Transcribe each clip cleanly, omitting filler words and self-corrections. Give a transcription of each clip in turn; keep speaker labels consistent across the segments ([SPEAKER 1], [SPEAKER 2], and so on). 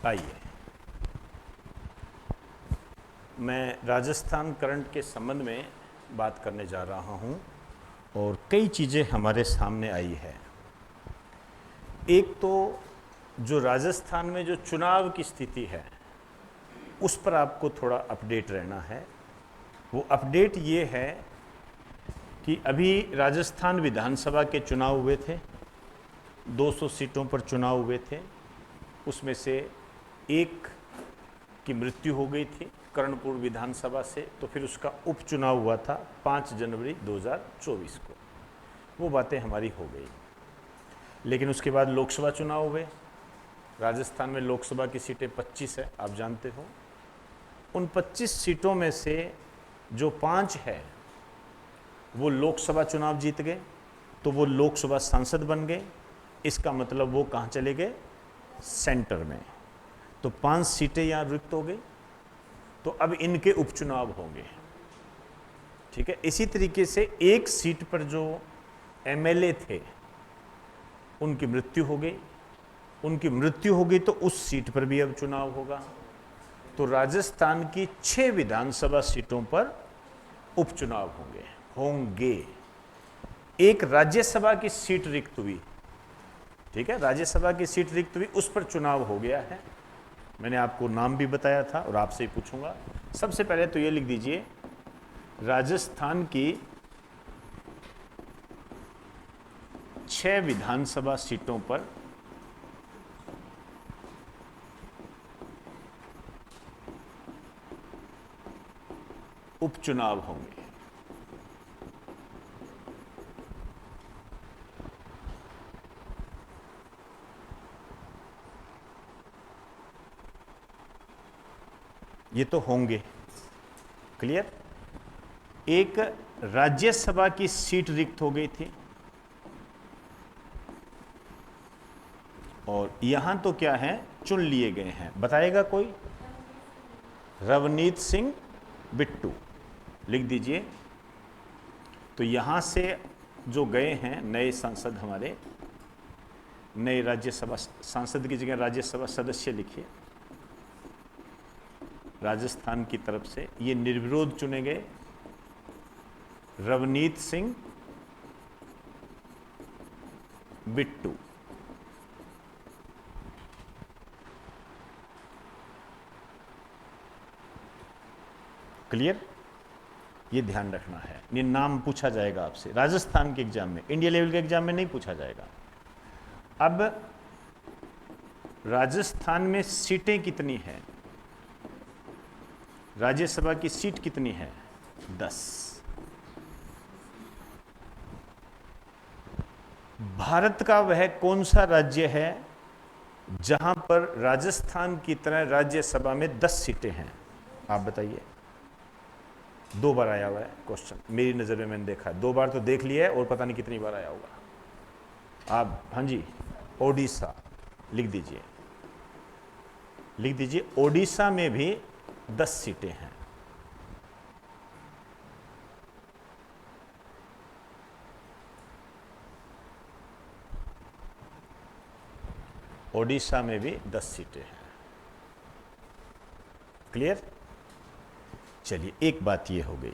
[SPEAKER 1] आइए, मैं राजस्थान करंट के संबंध में बात करने जा रहा हूं और कई चीज़ें हमारे सामने आई है। एक तो जो राजस्थान में जो चुनाव की स्थिति है उस पर आपको थोड़ा अपडेट रहना है। वो अपडेट ये है कि अभी राजस्थान विधानसभा के चुनाव हुए थे, 200 सीटों पर चुनाव हुए थे। उसमें से एक की मृत्यु हो गई थी कर्णपुर विधानसभा से, तो फिर उसका उपचुनाव हुआ था 5 जनवरी 2024 को। वो बातें हमारी हो गई। लेकिन उसके बाद लोकसभा चुनाव हुए। राजस्थान में लोकसभा की सीटें 25 है, आप जानते हो। उन 25 सीटों में से जो 5 है वो लोकसभा चुनाव जीत गए, तो वो लोकसभा सांसद बन गए। इसका मतलब वो कहाँ चले गए? सेंटर में। तो 5 सीटें यहाँ रिक्त हो गई, तो अब इनके उपचुनाव होंगे। ठीक है। इसी तरीके से एक सीट पर जो एमएलए थे उनकी मृत्यु हो गई। उनकी मृत्यु हो गई तो उस सीट पर भी अब चुनाव होगा। तो राजस्थान की 6 विधानसभा सीटों पर उपचुनाव होंगे। एक राज्यसभा की सीट रिक्त हुई। ठीक है, राज्यसभा की सीट रिक्त हुई, उस पर चुनाव हो गया है। मैंने आपको नाम भी बताया था और आपसे ही पूछूंगा। सबसे पहले तो ये लिख दीजिए, राजस्थान की 6 विधानसभा सीटों पर उपचुनाव होंगे। ये तो होंगे, क्लियर। एक राज्यसभा की सीट रिक्त हो गई थी और यहां तो क्या है, चुन लिए गए हैं। बताएगा कोई? रवनीत सिंह बिट्टू लिख दीजिए। तो यहां से जो गए हैं नए सांसद, हमारे नए राज्यसभा सांसद की जगह राज्यसभा सदस्य लिखिए। राजस्थान की तरफ से ये निर्विरोध चुने गए रवनीत सिंह बिट्टू। क्लियर? ये ध्यान रखना है, ये नाम पूछा जाएगा आपसे राजस्थान के एग्जाम में, इंडिया लेवल के एग्जाम में नहीं पूछा जाएगा। अब राजस्थान में सीटें कितनी हैं? राज्यसभा की सीट कितनी है? 10। भारत का वह कौन सा राज्य है जहां पर राजस्थान की तरह राज्यसभा में 10 सीटें हैं? आप बताइए। 2 बार आया हुआ है क्वेश्चन, मेरी नज़र में मैंने देखा है। 2 बार तो देख लिया है और पता नहीं कितनी बार आया होगा। आप, हाँ जी, ओडिशा लिख दीजिए। लिख दीजिए, ओडिशा में भी 10 सीटें हैं। ओडिशा में भी 10 सीटें हैं। क्लियर? चलिए, एक बात ये हो गई।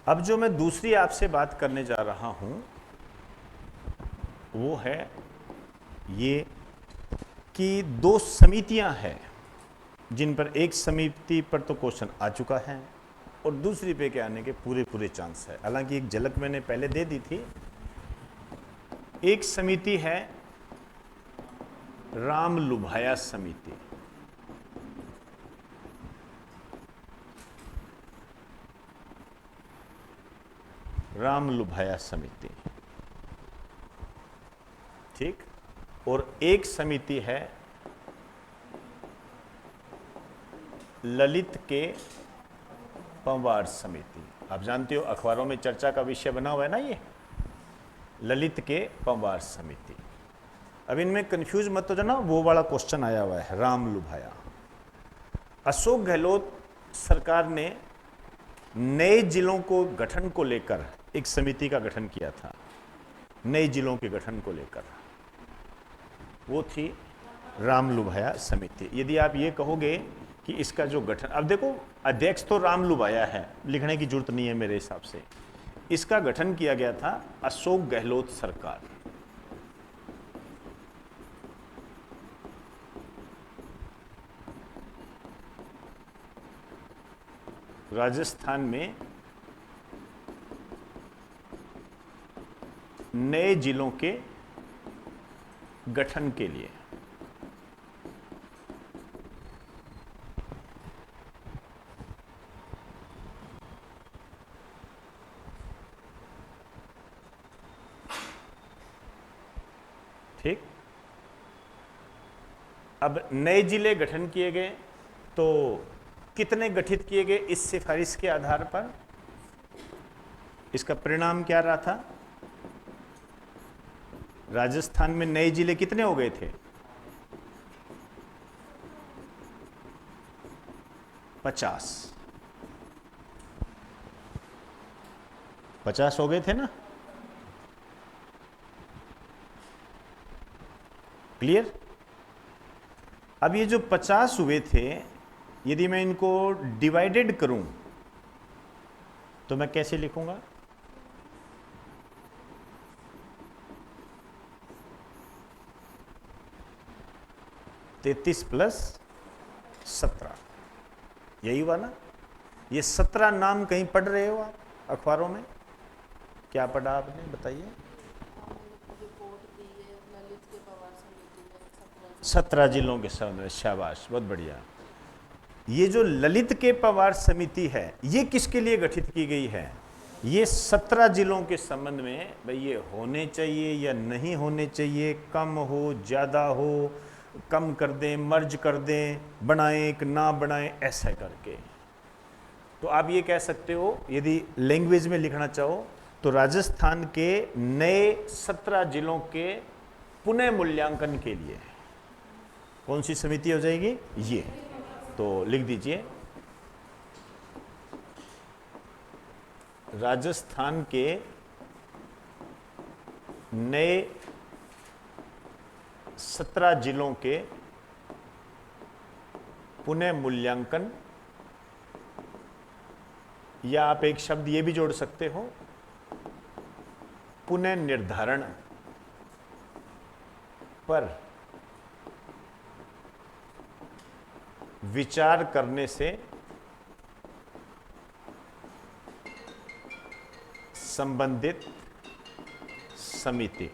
[SPEAKER 1] अब जो मैं दूसरी आपसे बात करने जा रहा हूं वो है ये कि 2 समितियां हैं जिन पर एक समिति पर तो क्वेश्चन आ चुका है और दूसरी पे के आने के पूरे चांस है। हालांकि एक झलक मैंने पहले दे दी थी। एक समिति है रामलुभाया समिति। रामलुभाया समिति, ठीक। और एक समिति है ललित के पंवार समिति। आप जानते हो अखबारों में चर्चा का विषय बना हुआ है ना ये, ललित के पंवार समिति। अब इनमें कंफ्यूज मत हो जाना, वो वाला क्वेश्चन आया हुआ है रामलुभाया। अशोक गहलोत सरकार ने नए जिलों को गठन को लेकर एक समिति का गठन किया था। नए जिलों के गठन को लेकर वो थी रामलुभाया समिति। यदि आप ये कहोगे कि इसका जो गठन, अब देखो अध्यक्ष तो रामलुभाया है, लिखने की जरूरत नहीं है मेरे हिसाब से। इसका गठन किया गया था अशोक गहलोत सरकार। राजस्थान में नए जिलों के गठन के लिए ठीक। अब नए जिले गठन किए गए तो कितने गठित किए गए इस सिफारिश के आधार पर? इसका परिणाम क्या रहा था? राजस्थान में नए जिले कितने हो गए थे? 50 हो गए थे ना? क्लियर? अब ये जो 50 हुए थे, यदि मैं इनको डिवाइडेड करूं तो मैं कैसे लिखूंगा? (33+17) यही हुआ ना? ये 17 नाम कहीं पढ़ रहे हो आप अखबारों में? क्या पढ़ा आपने, बताइए? 17 जिलों के संबंध में, शाबाश, बहुत बढ़िया। ये जो ललित के पवार समिति है, ये किसके लिए गठित की गई है? ये 17 जिलों के संबंध में, भाई ये होने चाहिए या नहीं होने चाहिए, कम हो ज़्यादा हो, कम कर दें, मर्ज कर दें, बनाएं कि ना बनाएं, ऐसा करके। तो आप ये कह सकते हो, यदि लैंग्वेज में लिखना चाहो तो राजस्थान के नए 17 जिलों के पुनः मूल्यांकन के लिए कौन सी समिति हो जाएगी? ये। तो लिख दीजिए, राजस्थान के नए 17 जिलों के पुनः मूल्यांकन, या आप एक शब्द ये भी जोड़ सकते हो, पुनः निर्धारण पर विचार करने से संबंधित समिति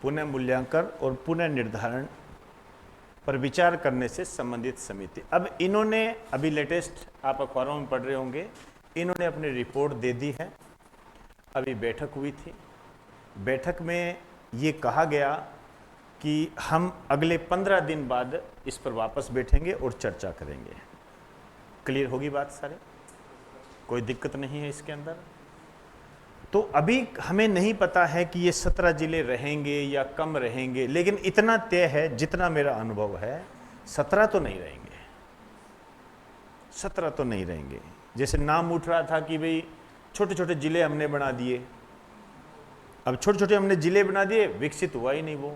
[SPEAKER 1] पुनः मूल्यांकन और पुनः निर्धारण पर विचार करने से संबंधित समिति। अब इन्होंने, अभी लेटेस्ट आप अखबारों में पढ़ रहे होंगे, इन्होंने अपनी रिपोर्ट दे दी है। अभी बैठक हुई थी, बैठक में ये कहा गया कि हम अगले 15 दिन बाद इस पर वापस बैठेंगे और चर्चा करेंगे। क्लियर होगी बात सारे? कोई दिक्कत नहीं है इसके अंदर? तो अभी हमें नहीं पता है कि ये 17 जिले रहेंगे या कम रहेंगे, लेकिन इतना तय है, जितना मेरा अनुभव है, 17 तो नहीं रहेंगे। 17 तो नहीं रहेंगे। जैसे नाम उठ रहा था कि भाई छोटे छोटे जिले हमने बना दिए, अब छोटे छोटे हमने जिले बना दिए, विकसित हुआ ही नहीं वो।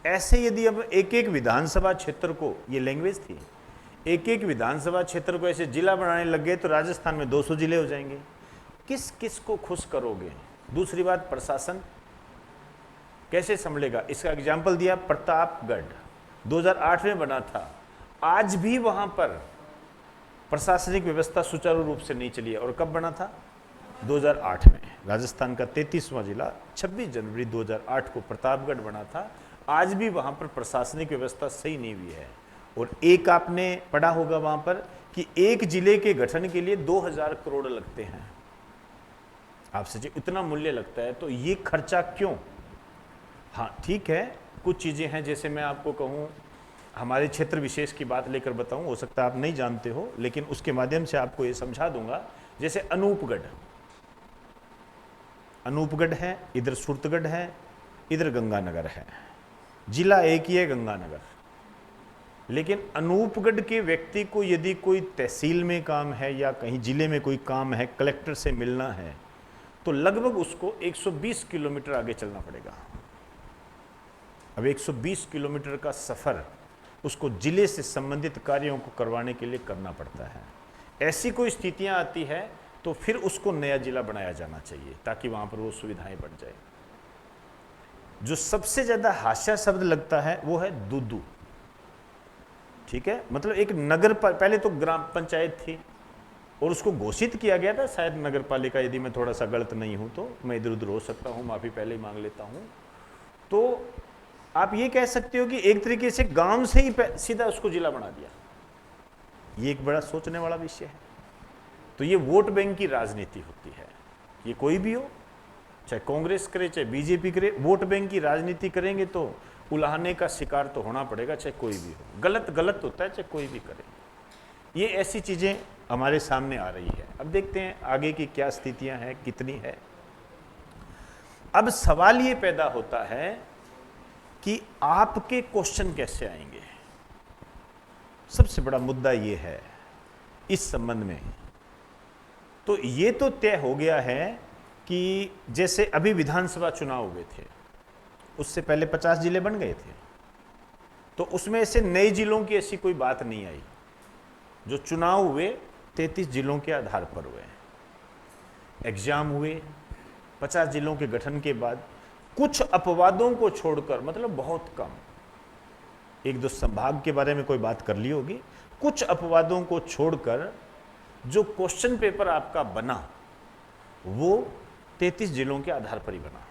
[SPEAKER 1] ऐसे यदि अब एक एक विधानसभा क्षेत्र को, ये लैंग्वेज थी, एक एक विधानसभा क्षेत्र को ऐसे जिला बनाने लग गए तो राजस्थान में 200 जिले हो जाएंगे। किस किस को खुश करोगे? दूसरी बात, प्रशासन कैसे संभलेगा? इसका एग्जाम्पल दिया, प्रतापगढ़ 2008 में बना था, आज भी वहां पर प्रशासनिक व्यवस्था सुचारू रूप से नहीं चली है। और कब बना था? 2008 में। राजस्थान का 33वां जिला 26 जनवरी 2008 को प्रतापगढ़ बना था। आज भी वहां पर प्रशासनिक व्यवस्था सही नहीं हुई है। और एक आपने पढ़ा होगा वहां पर कि एक जिले के गठन के लिए 2000 करोड़ लगते हैं। आपसे जो इतना मूल्य लगता है, तो ये खर्चा क्यों? हाँ ठीक है, कुछ चीज़ें हैं, जैसे मैं आपको कहूँ, हमारे क्षेत्र विशेष की बात लेकर बताऊं, हो सकता है आप नहीं जानते हो, लेकिन उसके माध्यम से आपको ये समझा दूंगा। जैसे अनूपगढ़ है, इधर सुरतगढ़ है, इधर गंगानगर है, जिला एक ही है गंगानगर। लेकिन अनूपगढ़ के व्यक्ति को यदि कोई तहसील में काम है या कहीं जिले में कोई काम है, कलेक्टर से मिलना है, तो लगभग उसको 120 किलोमीटर आगे चलना पड़ेगा। अब 120 किलोमीटर का सफ़र उसको जिले से संबंधित कार्यों को करवाने के लिए करना पड़ता है। ऐसी कोई स्थितियां आती है तो फिर उसको नया जिला बनाया जाना चाहिए ताकि वहां पर वो सुविधाएं बढ़ जाए। जो सबसे ज़्यादा हास्य शब्द लगता है वो है दूदू। ठीक है, मतलब एक नगर पहले तो ग्राम पंचायत थी और उसको घोषित किया गया था, शायद नगर पालिका, यदि मैं थोड़ा सा गलत नहीं हूं तो मैं इधर उधर हो सकता हूं, माफ़ी पहले ही मांग लेता हूं। तो आप ये कह सकते हो कि एक तरीके से गांव से ही सीधा उसको जिला बना दिया। ये एक बड़ा सोचने वाला विषय है। तो ये वोट बैंक की राजनीति होती है। ये कोई भी हो, चाहे कांग्रेस करे चाहे बीजेपी करे, वोट बैंक की राजनीति करेंगे तो उलाहने का शिकार तो होना पड़ेगा, चाहे कोई भी हो। गलत गलत होता है, चाहे कोई भी करे। ये ऐसी चीजें हमारे सामने आ रही है। अब देखते हैं आगे की क्या स्थितियां हैं, कितनी है। अब सवाल ये पैदा होता है कि आपके क्वेश्चन कैसे आएंगे। सबसे बड़ा मुद्दा ये है इस संबंध में। तो ये तो तय हो गया है कि जैसे अभी विधानसभा चुनाव हुए थे, उससे पहले 50 जिले बन गए थे, तो उसमें ऐसे नए जिलों की ऐसी कोई बात नहीं आई। जो चुनाव हुए 33 जिलों के आधार पर हुए, एग्जाम हुए 50 जिलों के गठन के बाद, कुछ अपवादों को छोड़कर, मतलब बहुत कम, एक दो संभाग के बारे में कोई बात कर ली होगी, कुछ अपवादों को छोड़कर जो क्वेश्चन पेपर आपका बना वो 33 जिलों के आधार पर ही बना।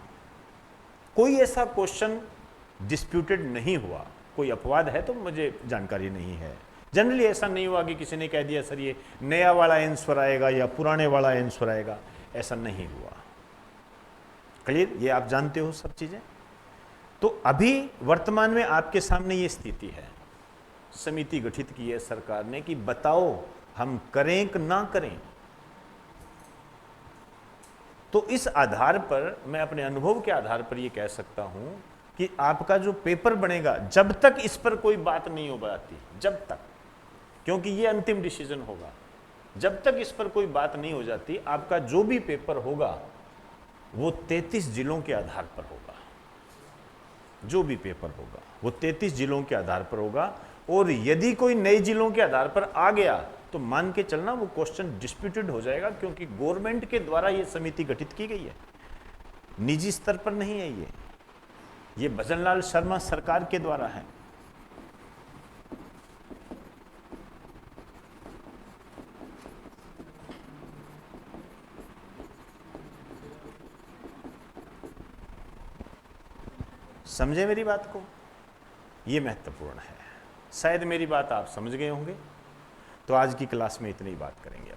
[SPEAKER 1] कोई ऐसा क्वेश्चन डिस्प्यूटेड नहीं हुआ। कोई अपवाद है तो मुझे जानकारी नहीं है। जनरली ऐसा नहीं हुआ कि किसी ने कह दिया सर ये नया वाला आंसर आएगा या पुराने वाला आंसर आएगा, ऐसा नहीं हुआ। क्लियर? ये आप जानते हो सब चीजें। तो अभी वर्तमान में आपके सामने ये स्थिति है। समिति गठित की है सरकार ने कि बताओ हम करें कि ना करें। तो इस आधार पर मैं अपने अनुभव के आधार पर ये कह सकता हूं कि आपका जो पेपर बनेगा, जब तक इस पर कोई बात नहीं हो पाती, जब तक, क्योंकि ये अंतिम डिसीजन होगा, जब तक इस पर कोई बात नहीं हो जाती, आपका जो भी पेपर होगा वो 33 जिलों के आधार पर होगा। जो भी पेपर होगा वो 33 जिलों के आधार पर होगा। और यदि कोई नए जिलों के आधार पर आ गया तो मान के चलना वो क्वेश्चन डिस्प्यूटेड हो जाएगा, क्योंकि गवर्नमेंट के द्वारा ये समिति गठित की गई है, निजी स्तर पर नहीं है। ये भजनलाल शर्मा सरकार के द्वारा है। समझे मेरी बात को? ये महत्वपूर्ण है। शायद मेरी बात आप समझ गए होंगे। तो आज की क्लास में इतनी बात करेंगे।